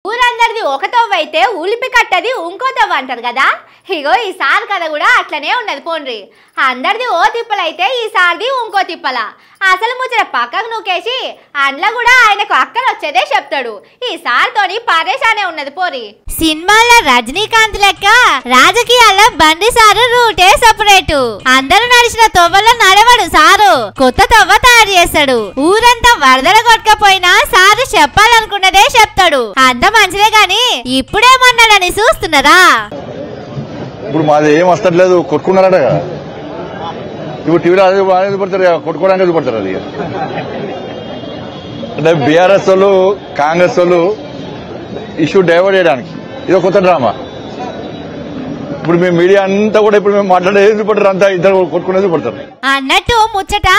ఊరందరిది ఒక తవ్వ అయితే ఉలిపి కట్టది ఇంకో తవ్వ అంటారు కదా. ఇగో ఈసారి కథ కూడా అట్లనే ఉన్నది పోండ్రి. అందరిది ఓ తిప్పలైతే ఈసారిది ఇంకో తిప్పల. అసలు ముచ్చట పక్కకు నూకేసి అందులో కూడా ఆయనకు అక్కన వచ్చేదే చెప్తాడు. ఈసారితోని పరేషానే ఉన్నది పోరి. సినిమాలో రజనీకాంత్ లెక్క రాజకీయాల్లో బండి సారు రూటే సపరేటు. అందరూ నడిచిన తొవ్వలో నడవడు సారు, కొత్త తొవ్వ తయారు చేస్తాడు. ఊరంతా వరదల కొట్టకపోయినా సారు చెప్పాలనుకున్నదే చెప్తాడు. అంత మంచిదే గాని ఇప్పుడేమన్నాడని చూస్తున్నారా? ఇప్పుడు మాది ఏం వస్తట్లేదు, కొట్టుకున్నారట కదా. ఇప్పుడు టీవీలో అదే పడతారు, కొట్టుకోవడానికి పడతారు. అది అంటే బీఆర్ఎస్ వాళ్ళు కాంగ్రెస్ వాళ్ళు ఇష్యూ డైవర్ట్ చేయడానికి ఇదో కొత్త డ్రామా. ఇప్పుడు మేము మీడియా అంతా కూడా ఇప్పుడు మేము మాట్లాడేది పడతారు, అంతా ఇద్దరు కొట్టుకునేది పడతారు అన్నట్టు ముచ్చట.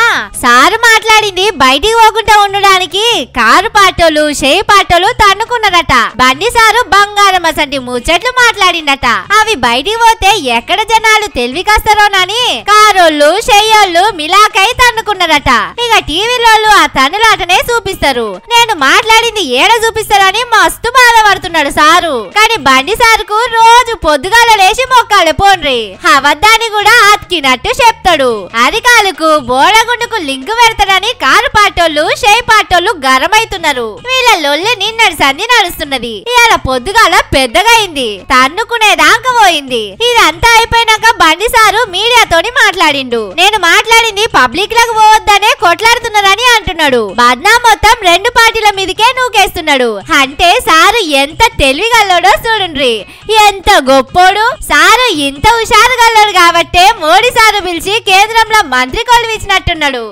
సారు మాట్లాడింది బయటికి పోకుండా ఉండడానికి కారు పాటోలు చేయి పాటోలు తన్నుకున్నారట. బండి సారు బంగారం అసంటి ముచ్చట్లు మాట్లాడిందట. అవి బయటికి పోతే ఎక్కడ జనాలు తెలివికొస్తారోనని కారోళ్ళు చెయ్యోళ్ళు మిలాకై తన్నుకున్నారట. ఇక టీవీలోళ్ళు ఆ తన్నులాటనే చూపిస్తారు. నేను మాట్లాడింది ఏడ చూపిస్తారని మస్తు బాధపడుతున్నాడు సారు. కానీ బండి సారుకు రోజు పొద్దుగాల లేచి మొక్కాలి పోండ్రి. అబద్ధాన్ని కూడా అతికినట్టు చెప్తాడు. అధికారులకు బోడగుండుకు లింక్ పెడతాడని కారు పాటోళ్ళు చేయి పాటోళ్ళు గరమైతున్నారు. వీళ్ళ లొల్లి నిన్నటి సంధి నడుస్తున్నది. ఇవాళ పొద్దుగాల పెద్దగా అయింది, తన్నుకునేదాకా పోయింది. ఇదంతా అయిపోయినాక బండి సారు మీడియాతోని మాట్లాడిండు. నేను మాట్లాడింది పబ్లిక్ లకు పోవద్దనే కొట్లాడుతున్నారని అంటున్నాడు. బద్నా మొత్తం రెండు పార్టీల మీదకే నూకేస్తున్నాడు. అంటే సారు ఎంత తెలివిగల్లోడో చూడండి, ఎంత గొప్పోడు. సారు ఇంత హుషారుగల్లోడు కాబట్టే మోడీ సారు పిలిచి కేంద్రంలో మంత్రి కొలువిచ్చినట్టున్నాడు.